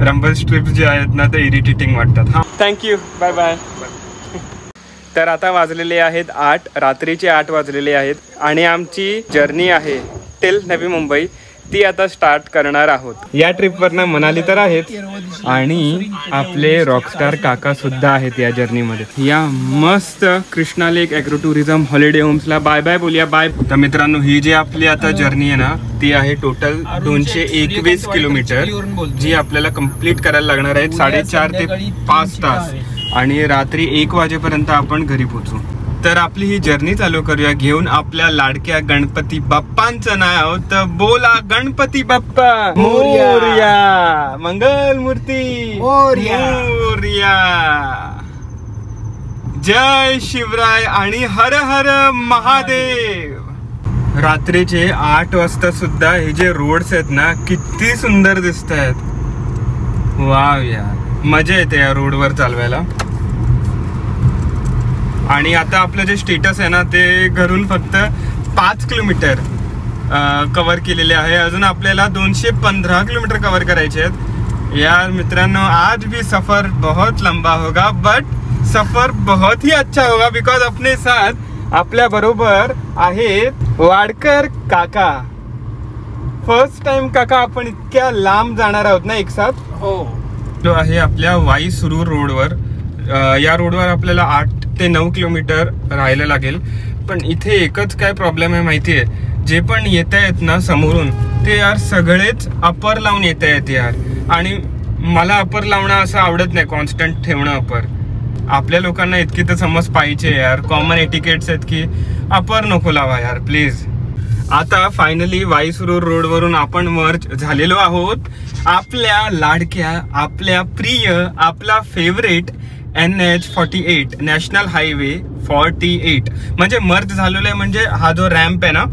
Rumble strips जे आहेत ना ते इरिटेटिंग वाटतात. हां, थँक्यू, बाय बाय. तर आता वाजलेले आहेत 8, रात्रीचे 8 वाजलेले आहेत आणि आमची जर्नी आहे टिल नवी मुंबई, ती आता स्टार्ट करणार आहोत. या ट्रिपवरनं मनाली तर आहेत आणि आपले रॉकस्टार काका सुद्धा आहेत या जर्नीमध्ये. या मस्त Krishna lake agro tourism holiday होम्सला बाय बाय बोलूया. बाय. तर मित्रांनो, ही जी आपली आता जर्नी आहे ना ती आहे टोटल 221 किलोमीटर, जी आपल्याला कंप्लीट करायला लागणार आहेत 4.5 ते 5 तास आणि रात्री 1 वाजेपर्यंत आपण घरी पोहोचू. तर आपली ही जर्नी चालू करूया घेऊन आपल्या लाडक्या गणपती बाप्पांचं नाव. तर बोला गणपती बाप्पा मोरया, मंगल मूर्ती मोरया, जय शिवराय आणि हर हर महादेव. रात्रीचे 8 वाजता सुद्धा हे जे रोड्स आहेत ना किती सुंदर दिसत आहेत. वाव यार, मजा येते या रोडवर चालवायला. आणि आता आपलं जे स्टेटस आहे ना ते घरून फक्त 5 किलोमीटर कवर केलेले आहे. अजून आपल्याला 215 किलोमीटर कवर करायचे आहेत. यार मित्रांनो, आज भी सफर बहुत लंबा होगा बट सफर बहुत ही अच्छा होगा बिकॉज अपने साथ आपल्या बरोबर आहेत वाडकर काका. फर्स्ट टाइम काका आपण इतक्या लांब जाणार आहोत ना एक साथ. हो, जो आहे आपल्या वाई सुरूर रोडवर. या रोडवर आपल्याला 8 ते 9 किलोमीटर राहायला लागेल. पण इथे एकच काय प्रॉब्लेम आहे माहिती आहे, जे पण येत आहेत ना समोरून ते यार सगळेच अपर लावून येत आहेत यार. आणि मला अपर लावणं असं आवडत नाही, कॉन्स्टंट ठेवणं अपर. आपल्या लोकांना इतकी तर समज पाहिजे यार, कॉमन एटिकेट्स आहेत की अपर नको लावा यार प्लीज. आता फायनली वाई सुरूर रोडवरून आपण मर्ज झालेलो आहोत आपल्या लाडक्या, आपल्या प्रिय, आपला फेवरेट NH48 नॅशनल हायवे 48. म्हणजे मर्ज झालेला आहे, म्हणजे हा जो रॅम्प आहे ना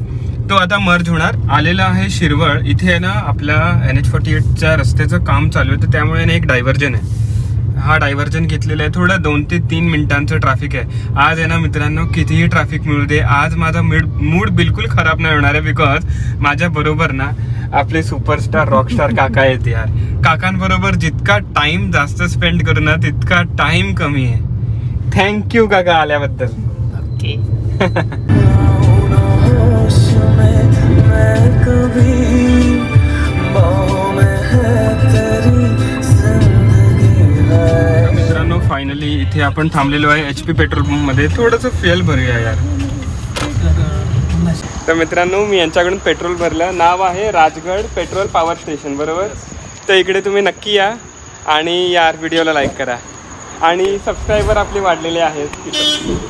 तो आता मर्ज होणार. आलेला आहे शिरवळ. इथे आहे ना आपल्या NH48च्या रस्त्याचं काम चालू आहे, तर त्यामुळे ना एक डायव्हर्जन आहे. हा डायव्हर्जन घेतलेला आहे. थोडं 2 ते 3 मिनिटांचं ट्रॅफिक आहे. आज आहे ना मित्रांनो, कितीही ट्रॅफिक मिळू दे, आज माझा मूड बिलकुल खराब नाही होणार आहे बिकॉज माझ्या बरोबर ना आपले सुपरस्टार रॉकस्टार काका आहेत यार. काकांबरोबर जितका टाइम जास्त स्पेंड करू ना तितका टाइम कमी आहे. थँक्यू काका आल्याबद्दल. ओके. मित्रांनो, फायनली इथे आपण थांबलेलो आहे HP पेट्रोल पंप मध्ये. थोडंसं फ्युएल भरूया यार. तर मित्रांनो, मी यांच्याकडून पेट्रोल भरलं. नाव आहे राजगड पेट्रोल पॉवर स्टेशन, बरोबर. तर इकडे तुम्ही नक्की या आणि यार व्हिडिओला लाईक करा आणि सबस्क्रायबर आपले वाढलेले आहेत.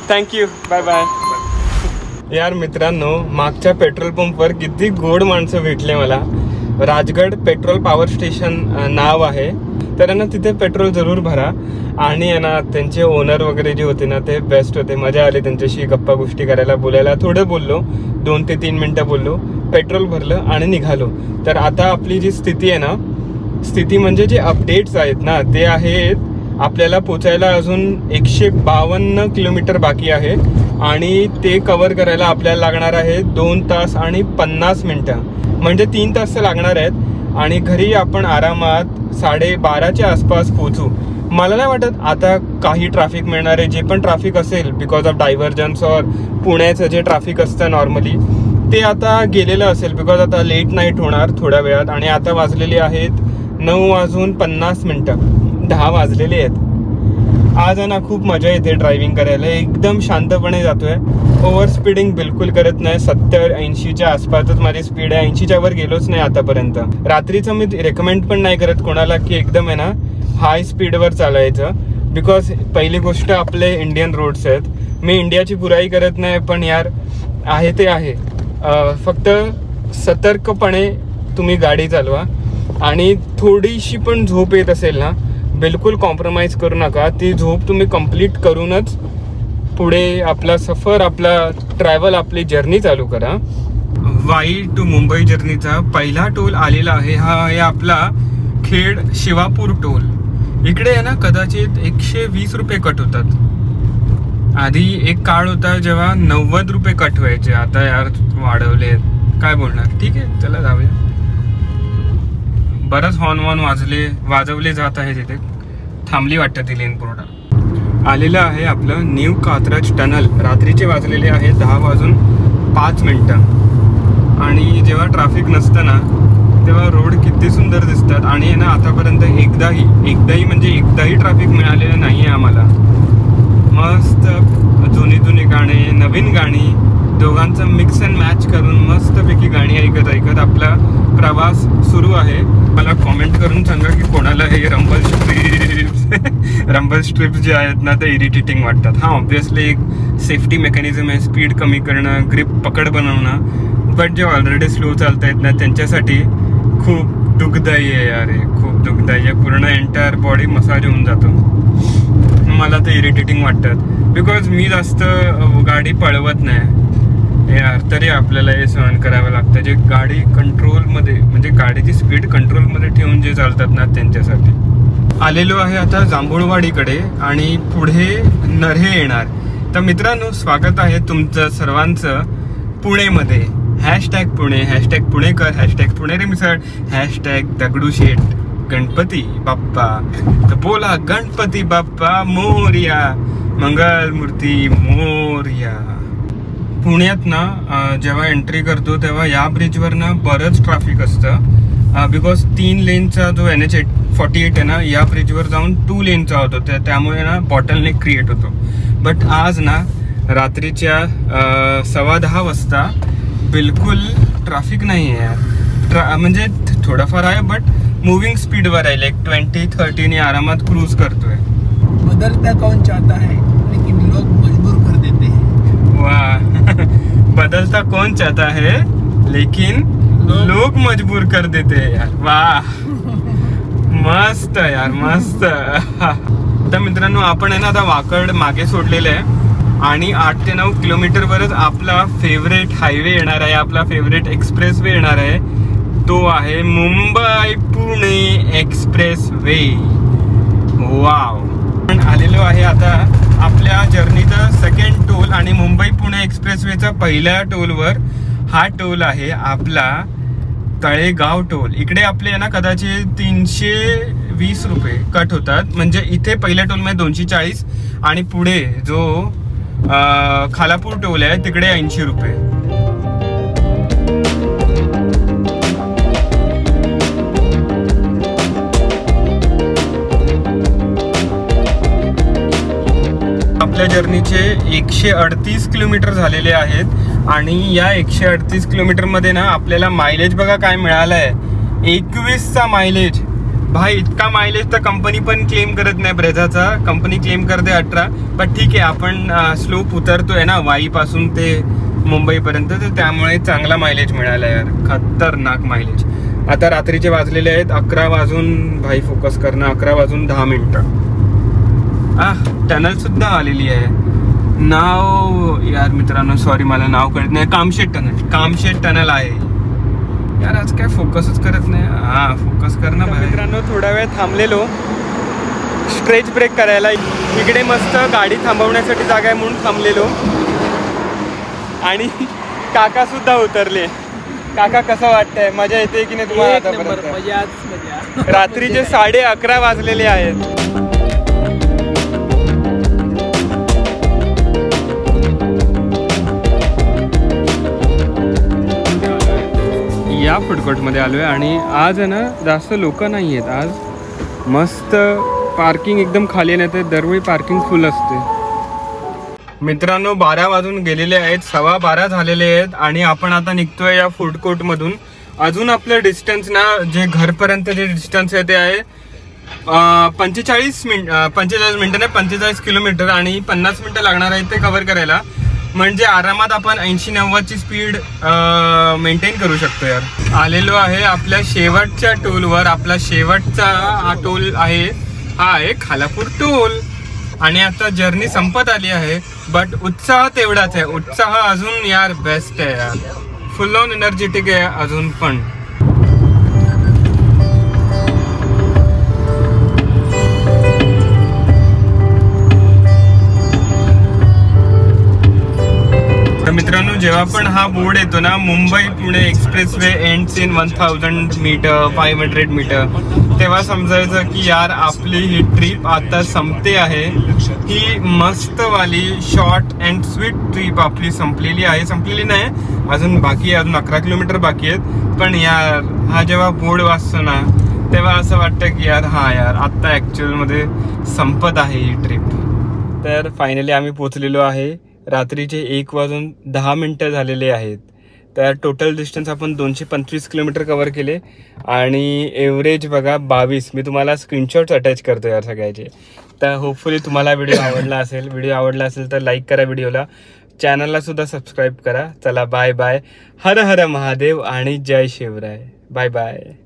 Thank you, bye bye. यार मित्रांनो, मागच्या पेट्रोल पंपवर किती गोड माणसं भेटले मला. राजगड पेट्रोल पॉवर स्टेशन नाव आहे. तर ना तिथे पेट्रोल जरूर भरा. आणि आहे ना त्यांचे ओनर वगैरे जे होते ना ते बेस्ट होते. मजा आली त्यांच्याशी गप्पा गोष्टी करायला, बोलायला. थोडं बोललो, 2 ते 3 मिनटं बोललो, पेट्रोल भरलं आणि निघालो. तर आता आपली जी स्थिती आहे ना, स्थिती म्हणजे जे अपडेट्स आहेत ना ते आहेत आपल्याला पोचायला अजून 152 किलोमीटर बाकी आहे आणि ते कव्हर करायला आपल्याला लागणार आहे 2 तास आणि 50 मिनटं. म्हणजे 3 तास तर लागणार आहेत आणि घरी आपण आरामात 12:30च्या आसपास पोहोचू. मला नाही वाटत आता काही ट्रॅफिक मिळणार आहे. जे पण ट्रॅफिक असेल बिकॉज ऑफ डायव्हर्जन्स और पुण्याचं जे ट्रॅफिक असतं नॉर्मली ते आता गेलेलं असेल बिकॉज आता लेट नाईट होणार थोड्या वेळात. आणि आता वाजलेली आहेत 9:50, 10 वाजलेले आहेत. आज आहे ना खूप मजा येते ड्रायव्हिंग करायला. एकदम शांतपणे जातोय. ओव्हर स्पीडिंग बिलकुल करत नाही. 70-80च्या आसपासच माझी स्पीड आहे. 80च्या वर गेलोच नाही आतापर्यंत. रात्रीचं मी रेकमेंड पण नाही करत कोणाला की एकदम आहे ना हाय स्पीडवर चालायचं बिकॉज पहिली गोष्ट आपले इंडियन रोड्स आहेत. मी इंडियाची बुराई करत नाही पण यार आहे ते आहे. फक्त सतर्कपणे तुम्ही गाडी चालवा आणि थोडीशी पण झोप येत असेल ना बिलकुल कॉम्प्रोमाइज करू नका. ती झोप तुम्ही कंप्लीट करूनच पुढे आपला सफर, आपला ट्रॅव्हल, आपली जर्नी चालू करा. वाई टू मुंबई जर्नीचा पहिला टोल आलेला आहे. हा आहे आपला खेड शिवापूर टोल. इकडे आहे ना कदाचित 120 रुपये कट होतात. आधी एक काळ होता जेव्हा 90 रुपये कट व्हायचे. आता यार वाढवले, काय बोलणार. ठीक आहे, चला जाऊया. बरंच हॉर्न वाजवले जात आहे तिथे. थांबली वाटतं ती लेन पूर्ण. आलेलं आहे आपलं न्यू कात्रज टनल. रात्रीचे वाजलेले आहे 10:05 आणि जेव्हा ट्रॅफिक नसतं ना तेव्हा रोड किती सुंदर दिसतात. आणि ना आतापर्यंत एकदाही ट्रॅफिक मिळालेलं नाही आहे आम्हाला. मस्त जुनी गाणी, नवीन गाणी, दोघांचं मिक्स अँड मॅच करून मस्तपैकी गाणी ऐकत आपला प्रवास सुरू आहे. मला कॉमेंट करून सांगा की कोणाला हे रंबल स्ट्रिप्स जे आहेत ना ते इरिटेटिंग वाटतात. हां, ऑब्विसली एक सेफ्टी मेकॅनिझम आहे, स्पीड कमी करणं, ग्रिप पकड बनवणं. बट जे ऑलरेडी स्लो चालत आहेत ना त्यांच्यासाठी खूप दुःखदायी आहे यार. खूप दुःखदायी आहे. पूर्ण एंटायर बॉडी मसाज होऊन जातो. मला ते इरिटेटिंग वाटतात. बिकॉज मी जास्त गाडी पळवत नाही यार, तरी आपल्याला हे सहन करावं लागतं. जे गाडी कंट्रोलमध्ये म्हणजे गाडीची स्पीड कंट्रोलमध्ये ठेवून जे चालतात ना त्यांच्यासाठी. आलेलो आहे आता जांभूळवाडीकडे आणि पुढे नऱ्हे येणार. तर मित्रांनो, स्वागत आहे तुमचं सर्वांचं पुणेमध्ये. #पुणे, #पुणेकर, #पुणेरी मिसळ, #दगडूशेठ गणपती बाप्पा. तर बोला गणपती बाप्पा मोरया, मंगलमूर्ती मोरया. पुण्यात ना जेव्हा एंट्री करतो तेव्हा या ब्रिजवर ना बरंच ट्रॅफिक असतं. बिकॉज 3 लेनचा जो NH48 आहे ना या ब्रिजवर जाऊन 2 लेनचा होतो. त्यामुळे ना बॉटलनेक क्रिएट होतो. बट आज ना रात्रीच्या 10:15 वाजता बिलकुल ट्रॅफिक नाही आहे यार. म्हणजे थोडाफार आहे बट मूविंग स्पीडवर आहे. लाईक 20-30 ने आरामात क्रूज करतोय. बदलता कौन चाहता है लेकिन लोग मजबूर कर देते हैं. वाह बदलता कौन चाहता है लेकिन लोग मजबूर कर देते हैं यार. वाह मस्त यार, मस्त. तर मित्रांनो, आपण आहे ना आता वाकड मागे सोडलेलं आहे आणि 8 ते 9 किलोमीटरवरच आपला फेवरेट हायवे येणार आहे, आपला फेवरेट एक्सप्रेस वे येणार आहे. तो आहे मुंबई पुणे एक्सप्रेस वे. वाव. पण आलेलो आहे आता आपल्या जर्नीचा सेकंड टोल आणि मुंबई पुणे एक्सप्रेस वेचा पहिल्या टोलवर. हा टोल आहे आपला तळेगाव टोल. इकडे आपले ना कदाचित 320 रुपये कट होतात. म्हणजे इथे पहिल्या टोलमध्ये 240 आणि पुढे जो खालापूर टोल आहे तिकडे 80 रुपये. आपल्या जर्नीचे 138 किलोमीटर झालेले आहेत आणि या 138 किलोमीटरमध्ये ना आपल्याला मायलेज बघा काय मिळालं आहे. 21चा मायलेज. भाई इतका मायलेज तर कंपनी पण क्लेम करत नाही. ब्रेझाचा कंपनी क्लेम करते 18. पण ठीक आहे, आपण स्लोप उतरतोय ना वाईपासून ते मुंबईपर्यंत, तर त्यामुळे चांगला मायलेज मिळाला यार. खतरनाक मायलेज. आता रात्रीचे वाजलेले आहेत 11 वाजून. भाई फोकस करणं 11 वाजून 10 मिनिटं. टनल सुद्धा आलेली आहे. नाव यार मित्रांनो सॉरी मला नाव कळत नाही. कामशेत टनल आहे यार. आज काय फोकसच करत नाही. हा फोकस कर ना मित्रांनो. थोडा वेळ थांबलेलो स्ट्रेच ब्रेक करायला. इकडे मस्त गाडी थांबवण्यासाठी जागा आहे म्हणून थांबलेलो. आणि काका सुद्धा उतरले. काका कसं वाटतंय? मजा येते की नाही तुम्हाला? रात्रीचे 11:30 वाजलेले आहेत. या फूडकोर्टमध्ये आलो आहे आणि आज आहे ना जास्त लोक नाही आहेत. आज मस्त पार्किंग एकदम खाली नाही तर दरवेळी पार्किंग फुल असते. मित्रांनो 12 वाजून गेलेले आहेत. 12:15 झालेले आहेत आणि आपण आता निघतोय या फूडकोर्टमधून. अजून आपलं डिस्टन्स ना जे घरपर्यंत जे डिस्टन्स आहे ते आहे 45 मिनिटं नाही 45 किलोमीटर आणि 50 मिनिटं लागणार आहेत ते कव्हर करायला. म्हणजे आरामात आपण 80-90ची स्पीड मेंटेन करू शकतो यार. आलेलो आहे आपल्या शेवटच्या टोलवर. आपला शेवटचा हा टोल आहे, हा आहे खालापूर टोल. आणि आता जर्नी संपत आली आहे बट उत्साह तेवढाच आहे. उत्साह अजून यार बेस्ट आहे यार. फुल ऑन एनर्जेटिक आहे अजून पण. मित्रांनो जेव्हा पण हा बोर्ड येतो ना, Mumbai Pune express way ends in 1000 metre 500 metre, तेव्हा समजायचं की यार आपली ही ट्रिप आता संपते आहे. ही मस्तवाली शॉर्ट अँड स्वीट ट्रिप आपली संपलेली आहे. संपलेली नाही, अजून बाकी आहे, अजून 11 किलोमीटर बाकी आहेत. पण यार हा जेव्हा बोर्ड वाजतो ना, तेव्हा असं वाटतं की यार हा यार आत्ता ॲक्च्युअलमध्ये संपत आहे ही ट्रिप. तर फायनली आम्ही पोचलेलो आहे. रात्रीचे 1:10 झालेले आहेत. तर टोटल डिस्टन्स आपण 225 किलोमीटर कव्हर केले आणि एव्हरेज बघा 22. मी तुम्हाला स्क्रीनशॉट्स अटॅच करतो यार सगळ्याचे. तर होपफुली तुम्हाला व्हिडिओ आवडला असेल. व्हिडिओ आवडला असेल तर लाईक करा व्हिडिओला, चॅनलला सुद्धा सबस्क्राईब करा. चला बाय बाय. हर हर महादेव आणि जय शिवराय. Bye bye.